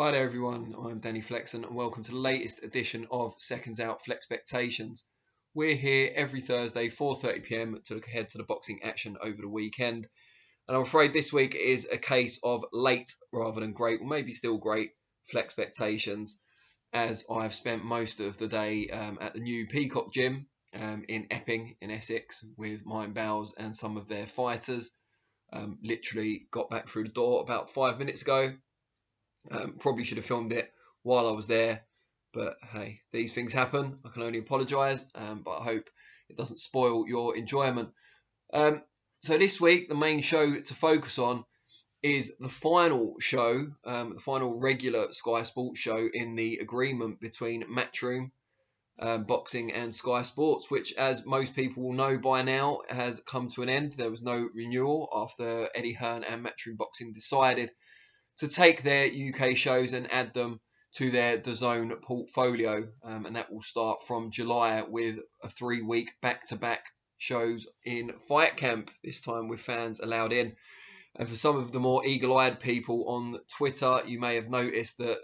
Hi there everyone, I'm Danny Flexen and welcome to the latest edition of Seconds Out Flexpectations. We're here every Thursday 4:30 PM to look ahead to the boxing action over the weekend. And I'm afraid this week is a case of late rather than great, or maybe still great, Flexpectations, as I've spent most of the day at the new Peacock Gym in Epping in Essex with Mine Bowles and some of their fighters. Literally got back through the door about 5 minutes ago. Probably should have filmed it while I was there, but hey, these things happen. I can only apologise, but I hope it doesn't spoil your enjoyment. So this week, the main show to focus on is the final show, the final regular Sky Sports show in the agreement between Matchroom Boxing and Sky Sports, which, as most people will know by now, has come to an end. There was no renewal after Eddie Hearn and Matchroom Boxing decided to take their UK shows and add them to their DAZN portfolio, and that will start from July with a 3-week back-to-back shows in Fight Camp, this time with fans allowed in. And for some of the more eagle-eyed people on Twitter, you may have noticed that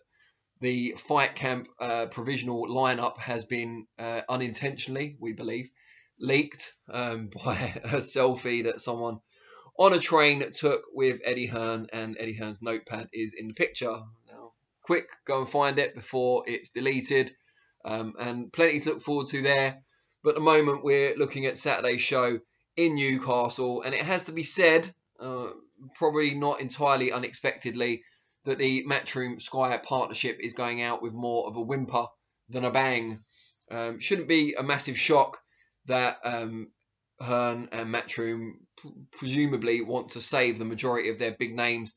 the Fight Camp provisional lineup has been unintentionally, we believe, leaked by a selfie that someone on a train took with Eddie Hearn, and Eddie Hearn's notepad is in the picture. Now, quick, go and find it before it's deleted, and plenty to look forward to there. But at the moment, we're looking at Saturday's show in Newcastle, and it has to be said, probably not entirely unexpectedly, that the Matchroom Sky partnership is going out with more of a whimper than a bang. Shouldn't be a massive shock that Hearn and Matchroom presumably want to save the majority of their big names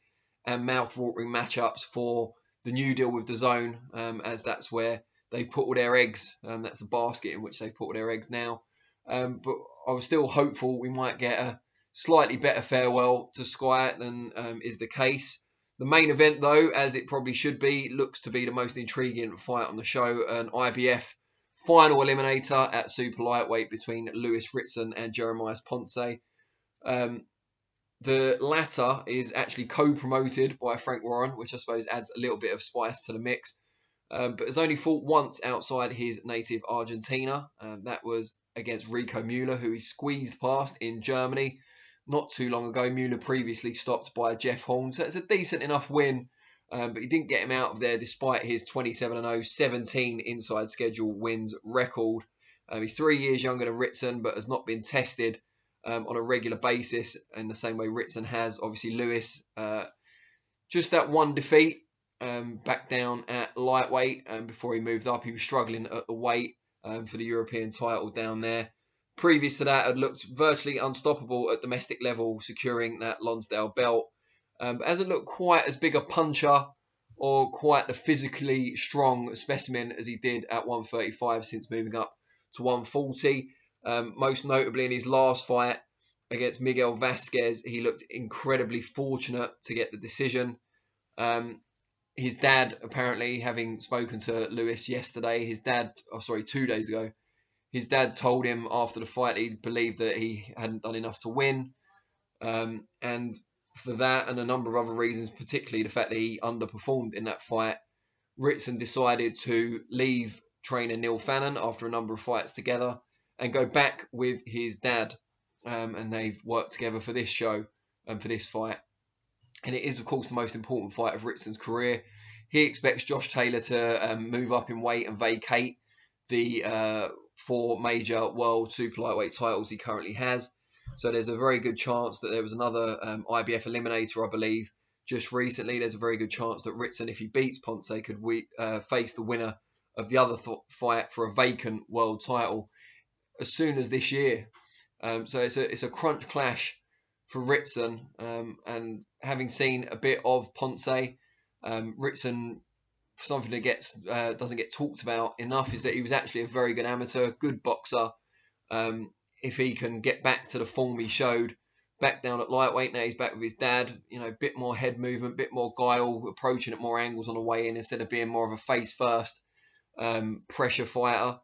and mouth-watering matchups for the new deal with DAZN, as that's where they've put all their eggs. That's the basket in which they put all their eggs now. But I was still hopeful we might get a slightly better farewell to Sky than is the case. The main event, though, as it probably should be, looks to be the most intriguing fight on the show, an IBF final eliminator at super lightweight between Lewis Ritson and Jeremias Ponce. The latter is actually co-promoted by Frank Warren, which I suppose adds a little bit of spice to the mix, but has only fought once outside his native Argentina. That was against Rico Mueller, who he squeezed past in Germany not too long ago. Mueller previously stopped by Jeff Horn, so it's a decent enough win. But he didn't get him out of there despite his 27-0, 17 inside schedule wins record. He's 3 years younger than Ritson, but has not been tested on a regular basis in the same way Ritson has. Obviously, Lewis, just that one defeat back down at lightweight before he moved up. He was struggling at the weight for the European title down there. Previous to that, had looked virtually unstoppable at domestic level, securing that Lonsdale belt. But hasn't looked quite as big a puncher or quite the physically strong specimen as he did at 135 since moving up to 140. Most notably in his last fight against Miguel Vasquez, he looked incredibly fortunate to get the decision. His dad, apparently, having spoken to Lewis yesterday, 2 days ago, his dad told him after the fight he believed that he hadn't done enough to win. And for that and a number of other reasons, particularly the fact that he underperformed in that fight, Ritson decided to leave trainer Neil Fannon after a number of fights together and go back with his dad. And they've worked together for this show and for this fight. And it is, of course, the most important fight of Ritson's career. He expects Josh Taylor to move up in weight and vacate the 4 major world super lightweight titles he currently has. So there's a very good chance that there was another IBF eliminator, I believe, just recently. There's a very good chance that Ritson, if he beats Ponce, could face the winner of the other fight for a vacant world title as soon as this year. So it's a crunch clash for Ritson. And having seen a bit of Ponce, Ritson, something that doesn't get talked about enough is that he was actually a very good amateur, good boxer. If he can get back to the form he showed back down at lightweight, now he's back with his dad, a bit more head movement, a bit more guile, approaching at more angles on the way in instead of being more of a face-first pressure fighter.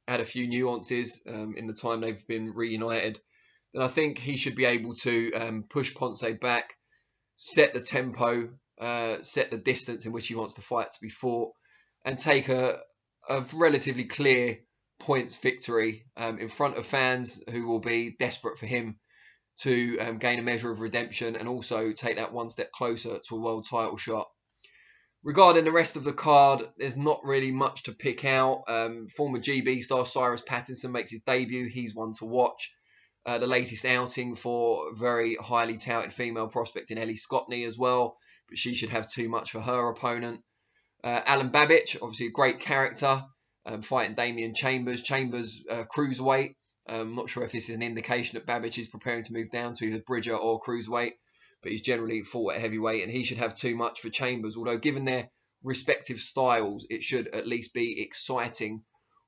Had a few nuances in the time they've been reunited. Then I think he should be able to push Ponce back, set the tempo, set the distance in which he wants the fight to be fought, and take a relatively clear points victory in front of fans who will be desperate for him to gain a measure of redemption and also take that one step closer to a world title shot. Regarding the rest of the card, there's not really much to pick out. Former GB star Cyrus Pattinson makes his debut. He's one to watch. The latest outing for very highly touted female prospect in Ellie Scotney as well, but she should have too much for her opponent. Alan Babich, obviously a great character, fighting Damian Chambers. Chambers cruiserweight. I'm not sure if this is an indication that Babich is preparing to move down to either Bridger or cruiserweight, but he's generally fought at heavyweight, and he should have too much for Chambers. Although given their respective styles, it should at least be exciting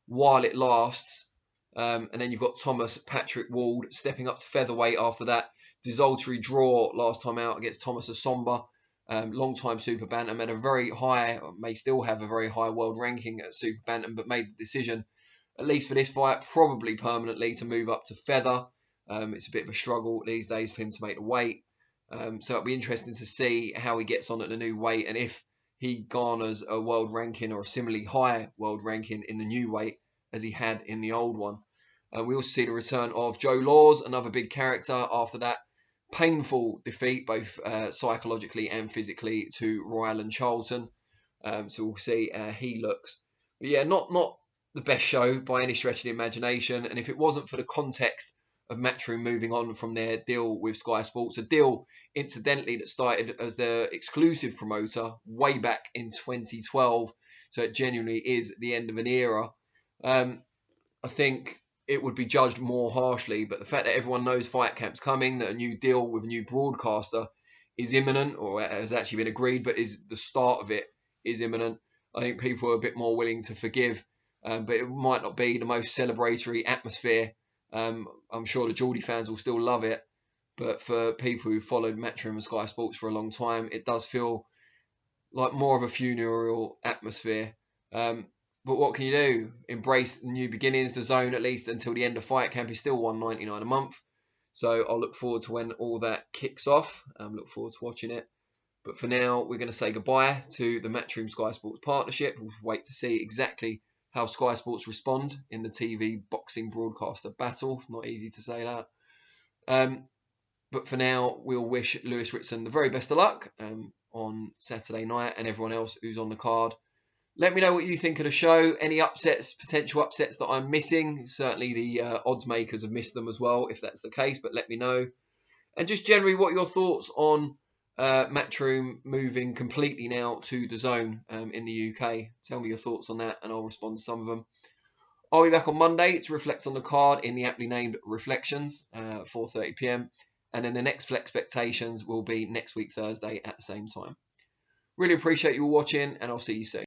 while it lasts. And then you've got Thomas Patrick Ward stepping up to featherweight after that desultory draw last time out against Thomas Asomba. Long-time super bantam, and a very high, may still have a very high world ranking at super bantam, but made the decision, at least for this fight, probably permanently, to move up to feather. It's a bit of a struggle these days for him to make the weight. So it'll be interesting to see how he gets on at the new weight, and if he garners a world ranking or a similarly high world ranking in the new weight as he had in the old one. We also see the return of Joe Laws, another big character after that painful defeat, both psychologically and physically, to Ryland Charlton. So we'll see how he looks. But yeah, not the best show by any stretch of the imagination. And if it wasn't for the context of Matchroom moving on from their deal with Sky Sports, a deal, incidentally, that started as their exclusive promoter way back in 2012, so it genuinely is the end of an era, I think it would be judged more harshly. But the fact that everyone knows Fight Camp's coming, that a new deal with a new broadcaster is imminent, or has actually been agreed, but is the start of it is imminent, I think people are a bit more willing to forgive. But it might not be the most celebratory atmosphere. I'm sure the Geordie fans will still love it, but for people who followed Matchroom and Sky Sports for a long time, it does feel like more of a funereal atmosphere. But what can you do? Embrace the new beginnings. The Zone, at least until the end of Fight Camp, is still $1.99 a month. So I'll look forward to when all that kicks off. Look forward to watching it. But for now, we're going to say goodbye to the Matchroom Sky Sports partnership. We'll wait to see exactly how Sky Sports respond in the TV boxing broadcaster battle. Not easy to say that. But for now, we'll wish Lewis Ritson the very best of luck on Saturday night, and everyone else who's on the card. Let me know what you think of the show. Any upsets, potential upsets that I'm missing. Certainly the odds makers have missed them as well, if that's the case, but let me know. And just generally, what are your thoughts on Matchroom moving completely now to the Zone in the UK? Tell me your thoughts on that, and I'll respond to some of them. I'll be back on Monday to reflect on the card in the aptly named Reflections, 4:30 PM. And then the next Flexpectations will be next week, Thursday, at the same time. Really appreciate you all watching, and I'll see you soon.